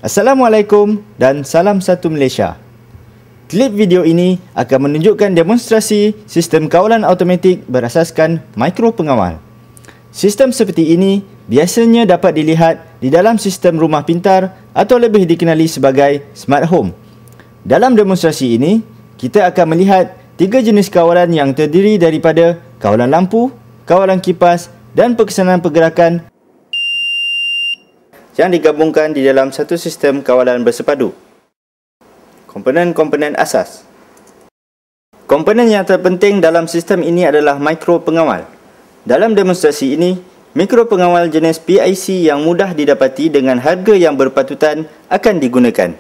Assalamualaikum dan salam satu Malaysia. Klip video ini akan menunjukkan demonstrasi sistem kawalan automatik berasaskan mikropengawal. Sistem seperti ini biasanya dapat dilihat di dalam sistem rumah pintar atau lebih dikenali sebagai smart home. Dalam demonstrasi ini, kita akan melihat tiga jenis kawalan yang terdiri daripada kawalan lampu, kawalan kipas dan perkesanan pergerakan yang digabungkan di dalam satu sistem kawalan bersepadu. Komponen-komponen asas. Komponen yang terpenting dalam sistem ini adalah mikropengawal. Dalam demonstrasi ini, mikropengawal jenis PIC yang mudah didapati dengan harga yang berpatutan akan digunakan.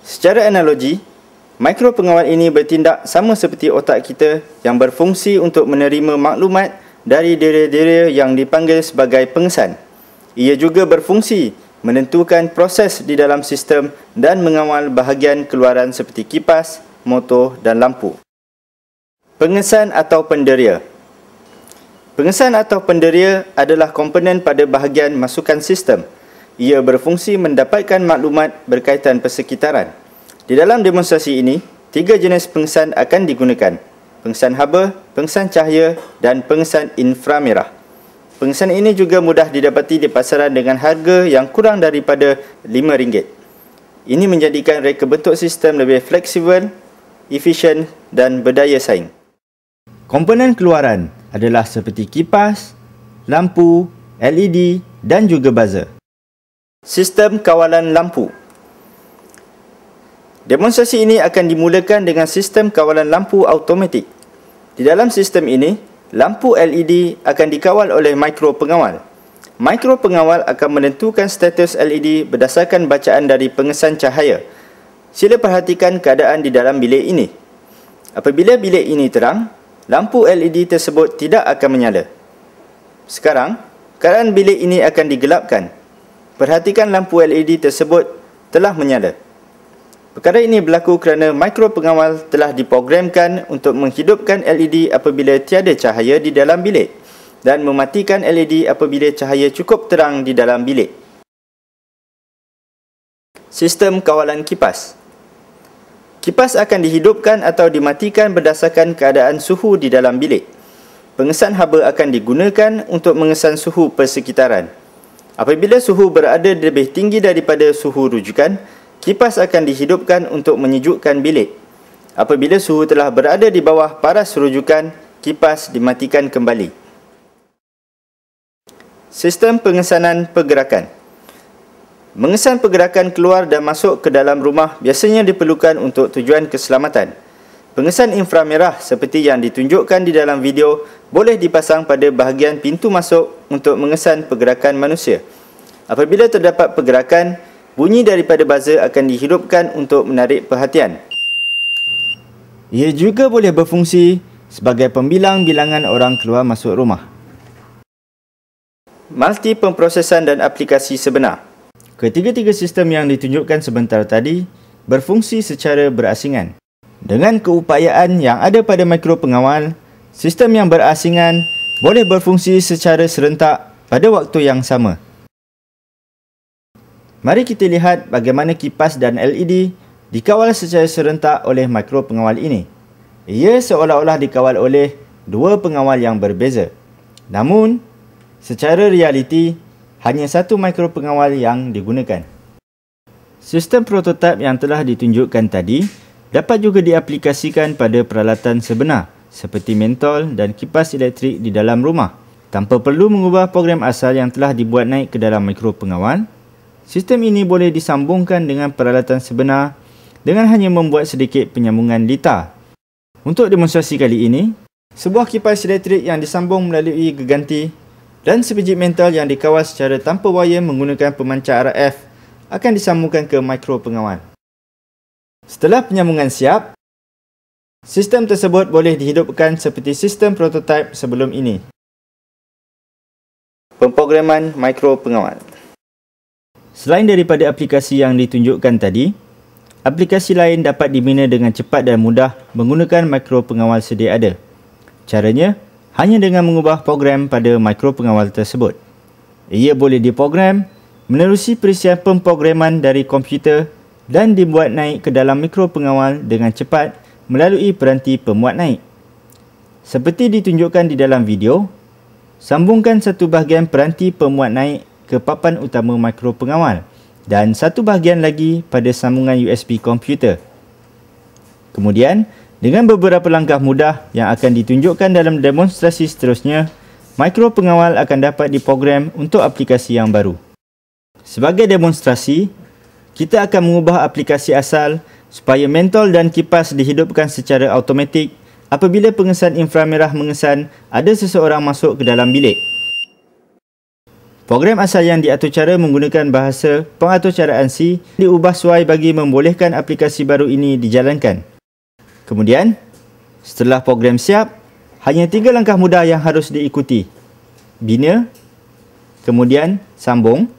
Secara analogi, mikropengawal ini bertindak sama seperti otak kita yang berfungsi untuk menerima maklumat dari dera-dera yang dipanggil sebagai pengesan. Ia juga berfungsi menentukan proses di dalam sistem dan mengawal bahagian keluaran seperti kipas, motor dan lampu. Pengesan atau penderia. Pengesan atau penderia adalah komponen pada bahagian masukan sistem. Ia berfungsi mendapatkan maklumat berkaitan persekitaran. Di dalam demonstrasi ini, tiga jenis pengesan akan digunakan: pengesan haba, pengesan cahaya dan pengesan inframerah. Pengesan ini juga mudah didapati di pasaran dengan harga yang kurang daripada RM5. Ini menjadikan reka bentuk sistem lebih fleksibel, efisien dan berdaya saing. Komponen keluaran adalah seperti kipas, lampu, LED dan juga buzzer. Sistem kawalan lampu. Demonstrasi ini akan dimulakan dengan sistem kawalan lampu automatik. Di dalam sistem ini, lampu LED akan dikawal oleh mikropengawal. Mikropengawal akan menentukan status LED berdasarkan bacaan dari pengesan cahaya. Sila perhatikan keadaan di dalam bilik ini. Apabila bilik ini terang, lampu LED tersebut tidak akan menyala. Sekarang, keadaan bilik ini akan digelapkan. Perhatikan lampu LED tersebut telah menyala. Perkara ini berlaku kerana mikropengawal telah diprogramkan untuk menghidupkan LED apabila tiada cahaya di dalam bilik dan mematikan LED apabila cahaya cukup terang di dalam bilik. Sistem kawalan kipas. Kipas akan dihidupkan atau dimatikan berdasarkan keadaan suhu di dalam bilik. Pengesan haba akan digunakan untuk mengesan suhu persekitaran. Apabila suhu berada lebih tinggi daripada suhu rujukan, kipas akan dihidupkan untuk menyejukkan bilik. Apabila suhu telah berada di bawah paras rujukan, kipas dimatikan kembali. Sistem pengesanan pergerakan. Mengesan pergerakan keluar dan masuk ke dalam rumah biasanya diperlukan untuk tujuan keselamatan. Pengesan inframerah seperti yang ditunjukkan di dalam video boleh dipasang pada bahagian pintu masuk untuk mengesan pergerakan manusia. Apabila terdapat pergerakan, bunyi daripada buzzer akan dihidupkan untuk menarik perhatian. Ia juga boleh berfungsi sebagai pembilang bilangan orang keluar masuk rumah. Multi pemprosesan dan aplikasi sebenar. Ketiga-tiga sistem yang ditunjukkan sebentar tadi berfungsi secara berasingan. Dengan keupayaan yang ada pada mikropengawal, sistem yang berasingan boleh berfungsi secara serentak pada waktu yang sama. Mari kita lihat bagaimana kipas dan LED dikawal secara serentak oleh mikropengawal ini. Ia seolah-olah dikawal oleh dua pengawal yang berbeza. Namun, secara realiti, hanya satu mikropengawal yang digunakan. Sistem prototipe yang telah ditunjukkan tadi dapat juga diaplikasikan pada peralatan sebenar seperti mentol dan kipas elektrik di dalam rumah. Tanpa perlu mengubah program asal yang telah dibuat naik ke dalam mikropengawal, sistem ini boleh disambungkan dengan peralatan sebenar dengan hanya membuat sedikit penyambungan litar. Untuk demonstrasi kali ini, sebuah kipas elektrik yang disambung melalui geganti dan sebiji mentol yang dikawal secara tanpa wayar menggunakan pemancar RF akan disambungkan ke mikropengawal. Setelah penyambungan siap, sistem tersebut boleh dihidupkan seperti sistem prototipe sebelum ini. Pemprograman mikropengawal. Selain daripada aplikasi yang ditunjukkan tadi, aplikasi lain dapat dibina dengan cepat dan mudah menggunakan mikropengawal sedia ada. Caranya, hanya dengan mengubah program pada mikropengawal tersebut. Ia boleh diprogram menerusi perisian pemprograman dari komputer dan dibuat naik ke dalam mikropengawal dengan cepat melalui peranti pemuat naik. Seperti ditunjukkan di dalam video, sambungkan satu bahagian peranti pemuat naik ke papan utama mikropengawal dan satu bahagian lagi pada sambungan USB komputer. Kemudian, dengan beberapa langkah mudah yang akan ditunjukkan dalam demonstrasi seterusnya, mikropengawal akan dapat diprogram untuk aplikasi yang baru. Sebagai demonstrasi, kita akan mengubah aplikasi asal supaya mentol dan kipas dihidupkan secara automatik apabila pengesan inframerah mengesan ada seseorang masuk ke dalam bilik. Program asal yang diatur cara menggunakan bahasa pengaturcaraan C diubah sesuai bagi membolehkan aplikasi baru ini dijalankan. Kemudian, setelah program siap, hanya 3 langkah mudah yang harus diikuti. Bina, kemudian sambung,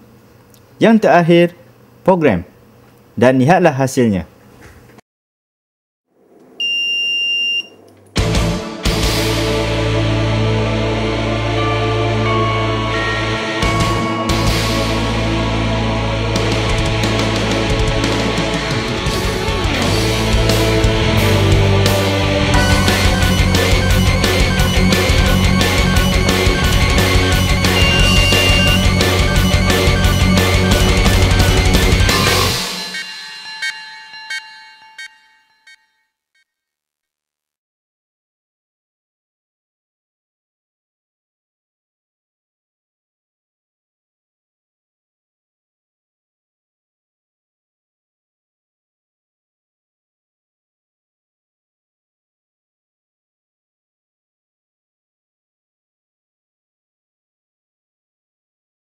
yang terakhir program, dan lihatlah hasilnya.